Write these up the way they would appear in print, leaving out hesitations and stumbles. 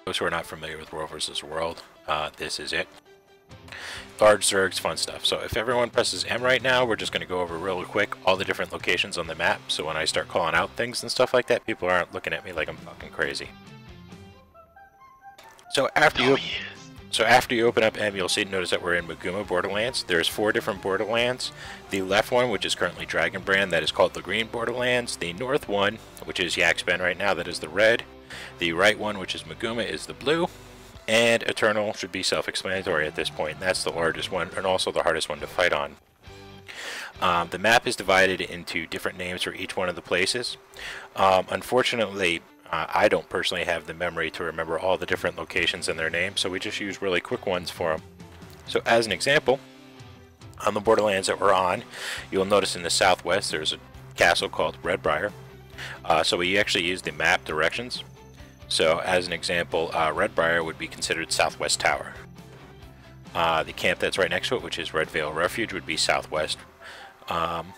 those who are not familiar with World vs. World, this is it. Large Zergs, fun stuff. So if everyone presses M right now, we're just going to go over real quick all the different locations on the map. So when I start calling out things and stuff like that, people aren't looking at me like I'm fucking crazy. So after you open up M, you'll notice that we're in Maguma Borderlands. There's 4 different Borderlands. The left one, which is currently Dragon Brand, that is called the Green Borderlands. The north one, which is Yaxben right now, that is the red. The right one, which is Maguma, is the blue. And Eternal should be self-explanatory at this point. That's the largest one and also the hardest one to fight on. The map is divided into different names for each one of the places. Unfortunately, I don't personally have the memory to remember all the different locations and their names, so we just use really quick ones for them. So as an example, on the Borderlands that we're on, you'll notice in the southwest there's a castle called Redbriar. So we actually use the map directions. So as an example, Redbriar would be considered Southwest Tower. The camp that's right next to it, which is Red Vale Refuge, would be Southwest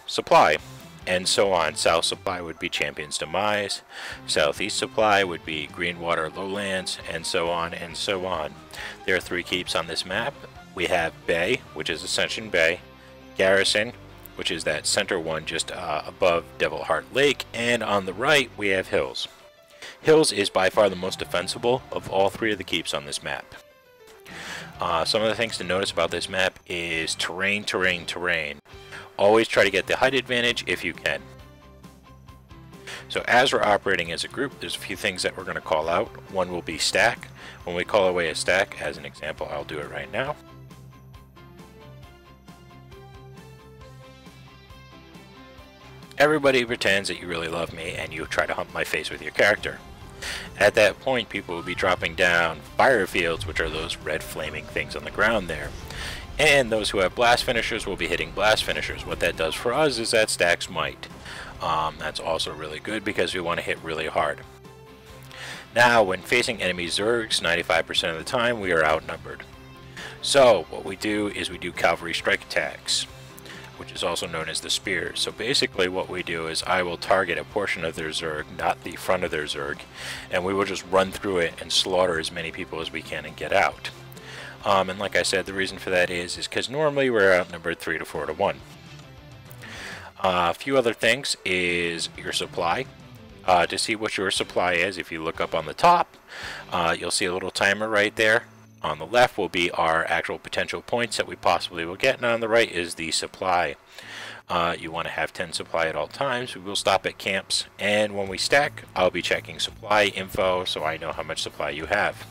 Supply, and so on. South Supply would be Champion's Demise, Southeast Supply would be Greenwater Lowlands, and so on and so on. There are 3 keeps on this map. We have Bay, which is Ascension Bay, Garrison, which is that center one just above Devil Heart Lake, and on the right we have Hills. Hills is by far the most defensible of all 3 of the keeps on this map. Some of the things to notice about this map is terrain, terrain, terrain. Always try to get the height advantage if you can. So as we're operating as a group, there's a few things that we're going to call out. One will be stack. When we call away a stack, as an example, I'll do it right now. Everybody pretends that you really love me and you try to hump my face with your character. At that point, people will be dropping down fire fields, which are those red flaming things on the ground there. And those who have blast finishers will be hitting blast finishers. What that does for us is that stacks might. That's also really good because we want to hit really hard. Now, when facing enemy Zergs, 95% of the time we are outnumbered. So what we do is we do cavalry strike attacks, which is also known as the spears. So basically what we do is I will target a portion of their Zerg, not the front of their Zerg, and we will just run through it and slaughter as many people as we can and get out. And like I said, the reason for that is because normally we're outnumbered 3 to 4 to 1. A few other things is your supply. To see what your supply is, if you look up on the top, you'll see a little timer right there. On the left will be our actual potential points that we possibly will get, and on the right is the supply. You want to have 10 supply at all times. We will stop at camps, and when we stack, I'll be checking supply info so I know how much supply you have.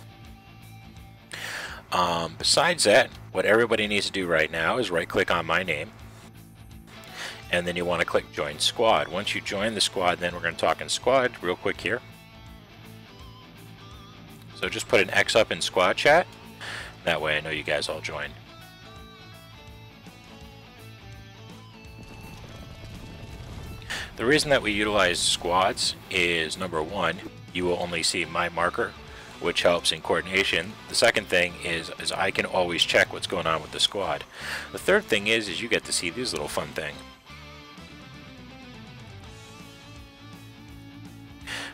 Besides that, what everybody needs to do right now is right click on my name, and then you want to click join squad. Once you join the squad, then we're going to talk in squad real quick here. So just put an X up in squad chat. That way I know you guys all joined. The reason that we utilize squads is, number one, you will only see my marker, which helps in coordination. The second thing is I can always check what's going on with the squad. The third thing is you get to see these little fun things.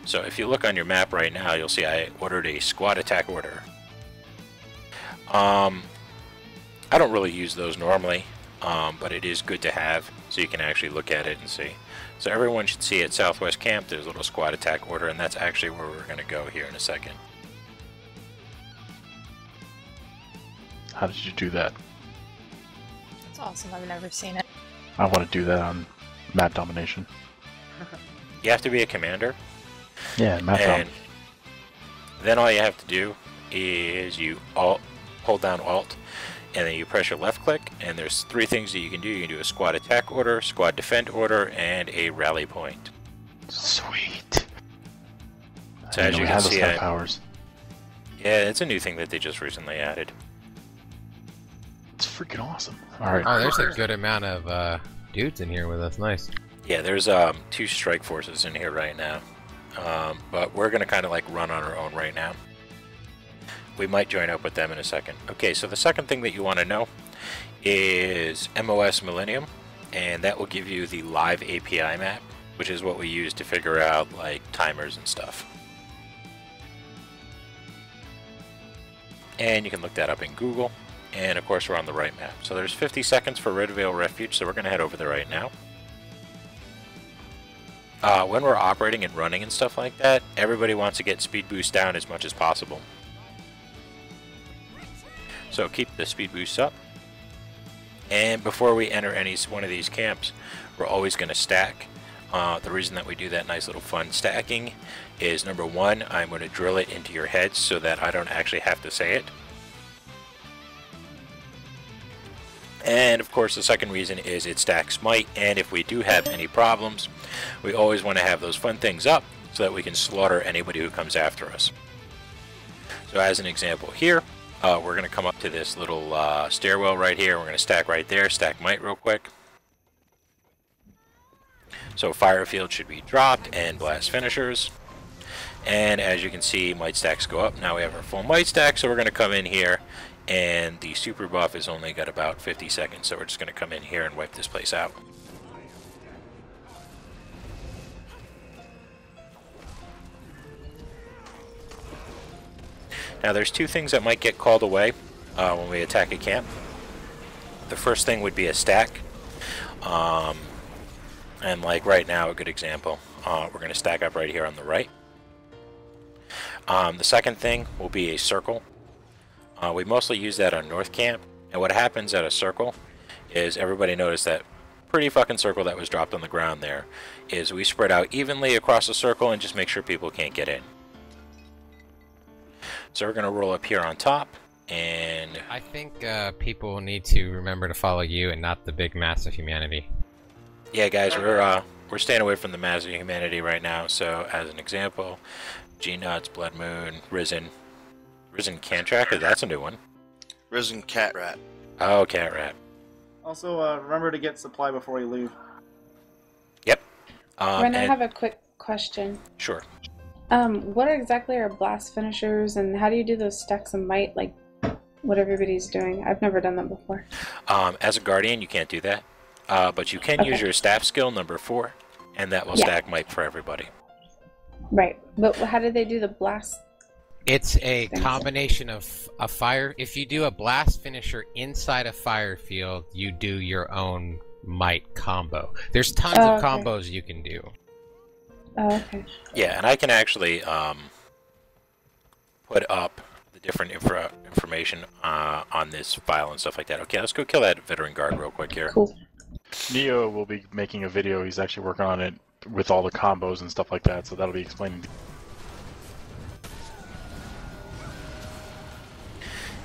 So if you look on your map right now, you'll see I ordered a squad attack order. I don't really use those normally, but it is good to have so you can actually look at it and see. So everyone should see at Southwest Camp there's a little squad attack order, and that's actually where we're going to go here in a second. How did you do that? It's awesome, I've never seen it. I want to do that on map domination. You have to be a commander. Yeah, map and then all you have to do is you hold down Alt, and then you press your left click, and there's 3 things that you can do. You can do a squad attack order, squad defend order, and a rally point. Sweet. So as you can see, powers. Yeah, it's a new thing that they just recently added. It's freaking awesome. Alright. Oh, there's a good amount of dudes in here with us. Nice. Yeah, there's 2 strike forces in here right now. But we're going to kind of like run on our own right now. We might join up with them in a second. Okay, so the second thing that you want to know is MOS Millennium, and that will give you the live API map, which is what we use to figure out like timers and stuff. and you can look that up in Google. And of course we're on the right map. So there's 50 seconds for Ridvale Refuge, so we're going to head over there right now. When we're operating and running and stuff like that, everybody wants to get speed boost down as much as possible. So keep the speed boost up. And before we enter any one of these camps, we're always going to stack. The reason that we do that nice little fun stacking is, number one, I'm going to drill it into your heads so that I don't actually have to say it. And of course the second reason is it stacks might, and if we do have any problems, we always want to have those fun things up so that we can slaughter anybody who comes after us. So as an example here, we're going to come up to this little stairwell right here. We're going to stack right there, stack might real quick. So fire field should be dropped and blast finishers. And as you can see, might stacks go up. Now we have our full might stack, so we're going to come in here, and the super buff has only got about 50 seconds, so we're just going to come in here and wipe this place out. Now there's two things that might get called away when we attack a camp. The first thing would be a stack. And like right now, a good example, we're going to stack up right here on the right. The second thing will be a circle. We mostly use that on North Camp, and what happens at a circle is, everybody noticed that pretty fucking circle that was dropped on the ground there, is we spread out evenly across the circle and just make sure people can't get in. So we're going to roll up here on top, and I think people need to remember to follow you and not the big mass of humanity. yeah guys, we're staying away from the mass of humanity right now. So as an example, G-Nuts, Blood Moon, Risen Can Tracker, that's a new one. Risen Cat Rat. Oh, Cat Rat. Also, remember to get supply before you leave. Yep. Ren, I have a quick question. Sure. What exactly are blast finishers, and how do you do those stacks of might, like what everybody's doing? I've never done that before. As a Guardian, you can't do that. But you can use your staff skill, number 4, and that will stack might for everybody. Right. But how do they do the blast? It's a combination of a fire. If you do a blast finisher inside a fire field, you do your own might combo. There's tons of combos you can do. Oh, okay. Yeah, and I can actually put up the different information on this file and stuff like that. Okay, let's go kill that veteran guard real quick here. Cool. Neo will be making a video. He's actually working on it with all the combos and stuff like that, so that'll be explaining.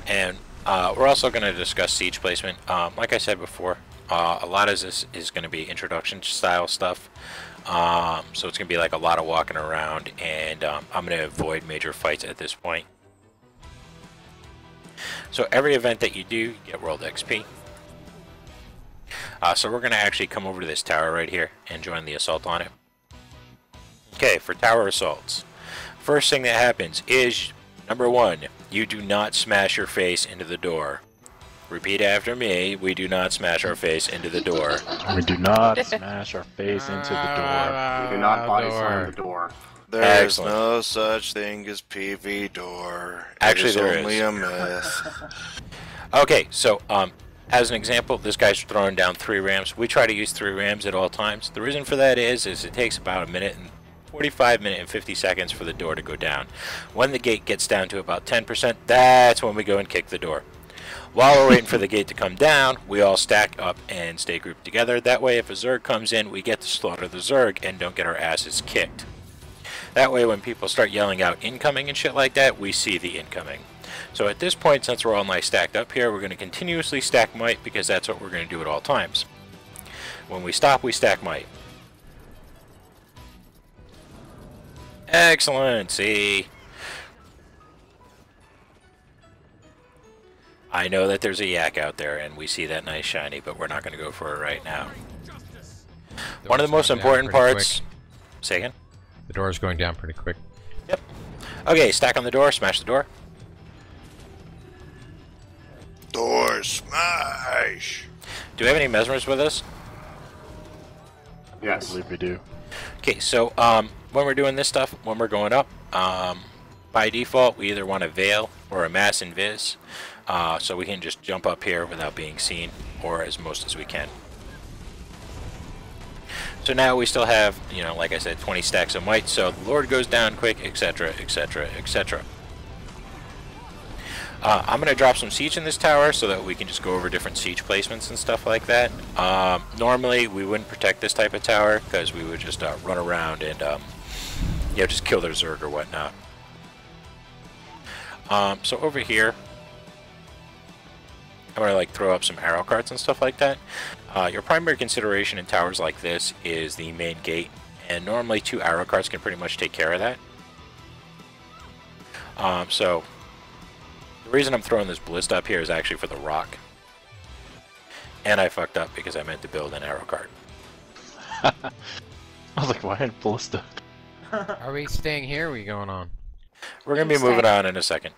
And we're also going to discuss siege placement. Like I said before, a lot of this is going to be introduction style stuff. So it's going to be like a lot of walking around, and I'm going to avoid major fights at this point. So every event that you do, you get World XP. So we're going to actually come over to this tower right here and join the assault on it. Okay, for tower assaults. First thing that happens is, number 1, you do not smash your face into the door. Repeat after me, we do not smash our face into the door. We do not smash our face into the door. We do not body slam the door. There's no such thing as PV door. Actually, there only is. a myth. Okay, so as an example, this guy's throwing down 3 rams. We try to use 3 rams at all times. The reason for that is it takes about a minute and 45 minutes and 50 seconds for the door to go down. When the gate gets down to about 10%, that's when we go and kick the door. While we're waiting for the gate to come down, we all stack up and stay grouped together. That way, if a Zerg comes in, we get to slaughter the Zerg and don't get our asses kicked. That way, when people start yelling out incoming and shit like that, we see the incoming. So at this point, since we're all nice stacked up here, we're going to continuously stack might, because that's what we're going to do at all times. When we stop, we stack might. Excellent, see? I know that there's a yak out there, and we see that nice shiny, but we're not going to go for it right now. One of the most important parts... Say again? The door's going down pretty quick. Yep. Okay, stack on the door, smash the door. Door smash! Do we have any mesmers with us? I believe we do. Okay, so when we're doing this stuff, when we're going up, by default, we either want a veil or a mass invis, so we can just jump up here without being seen, or as most as we can. So now we still have, you know, like I said, 20 stacks of might, so the Lord goes down quick, etc., etc., etc. I'm going to drop some siege in this tower so that we can just go over different siege placements and stuff like that. Normally, we wouldn't protect this type of tower because we would just run around and you know, just kill their Zerg or whatnot. So over here, I'm going to like throw up some arrow carts and stuff like that. Your primary consideration in towers like this is the main gate, and normally 2 arrow carts can pretty much take care of that. So the reason I'm throwing this ballista up here is actually for the rock. And I fucked up because I meant to build an arrow cart. I was like, why a ballista? Are we staying here or are we going on? We're going to be moving on in a second.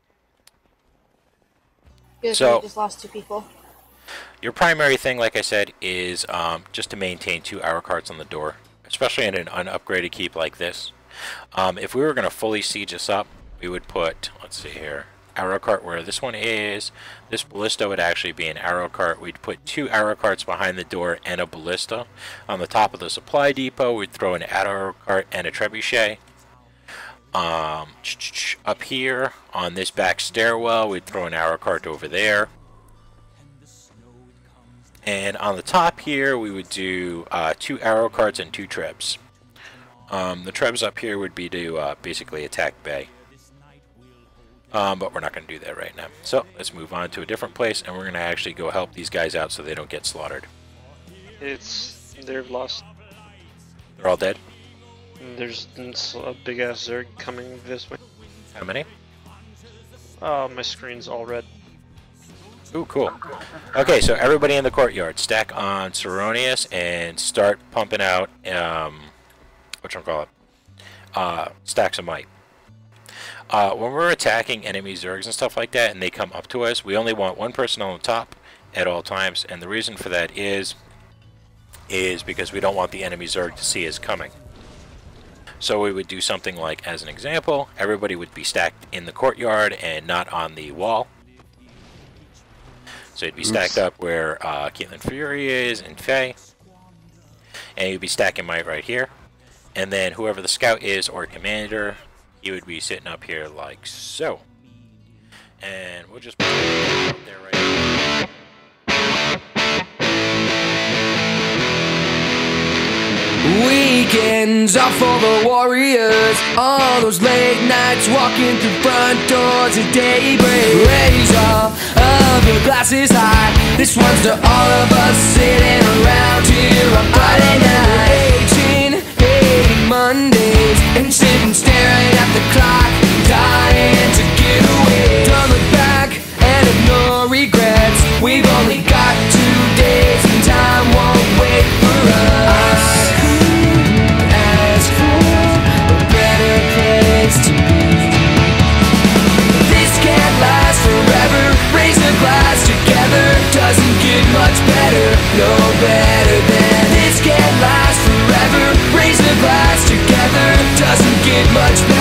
Good, So- we just lost 2 people. Your primary thing, like I said, is just to maintain 2 arrow carts on the door, especially in an unupgraded keep like this. If we were going to fully siege this up, we would put, let's see here, arrow cart where this one is. This ballista would actually be an arrow cart. We'd put 2 arrow carts behind the door and a ballista. On the top of the supply depot, we'd throw an arrow cart and a trebuchet. Up here on this back stairwell, we'd throw an arrow cart over there. And on the top here, we would do 2 arrow carts and 2 trebs. The trebs up here would be to basically attack Bay. But we're not going to do that right now. So let's move on to a different place, and we're going to actually go help these guys out so they don't get slaughtered. They're lost. They're all dead? There's a big ass Zerg coming this way. How many? My screen's all red. Ooh, cool. Okay, so everybody in the courtyard, stack on Ceronius and start pumping out, stacks of might. When we're attacking enemy Zergs and stuff like that and they come up to us, we only want 1 person on the top at all times, and the reason for that is because we don't want the enemy Zerg to see us coming. So we would do something like, as an example, everybody would be stacked in the courtyard and not on the wall. So you'd be stacked up where Caitlyn Fury is and Faye. And you'd be stacking might right here. And then whoever the scout is or commander, he would be sitting up here like so. And we'll just put it there right here. Weekends are for the warriors. All those late nights walking through front doors at daybreak. Raise all of your glasses high. This one's to all of us sitting around here on Friday night. 18 Mondays and sitting staring at the clock, dying to get away. Don't look back and ignore regrets. We've only got 2 days and time won't wait for us. Doesn't get much better, no better than this. Can't last forever. Raise a glass together. Doesn't get much better.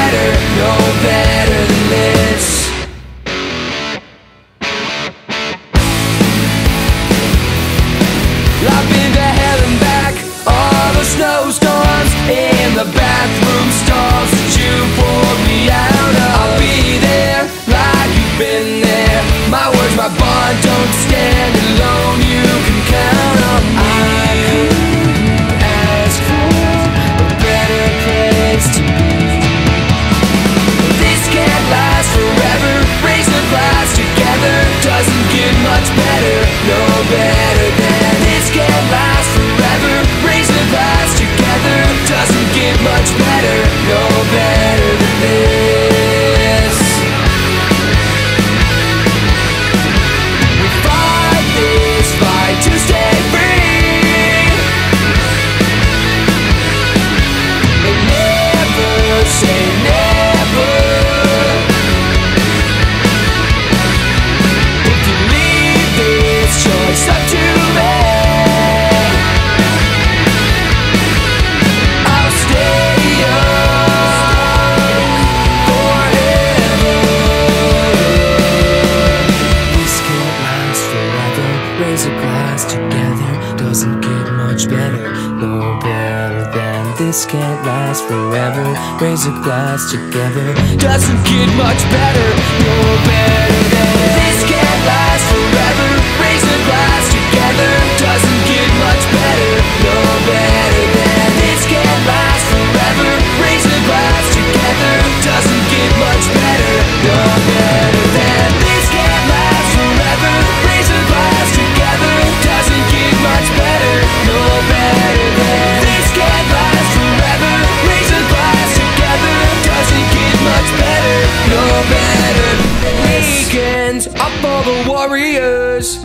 can't last forever. Raise a glass together. Doesn't get much better, no better than this can't last forever. Raise a glass together. Doesn't get much better, no better than this can't last forever. Raise a glass together. Doesn't get much better, no better than this can't last forever. Raise a glass together. Doesn't get much better, no better than this can't last forever. Raise a glass together. Doesn't get much better, no better. Weekends up for the Warriors.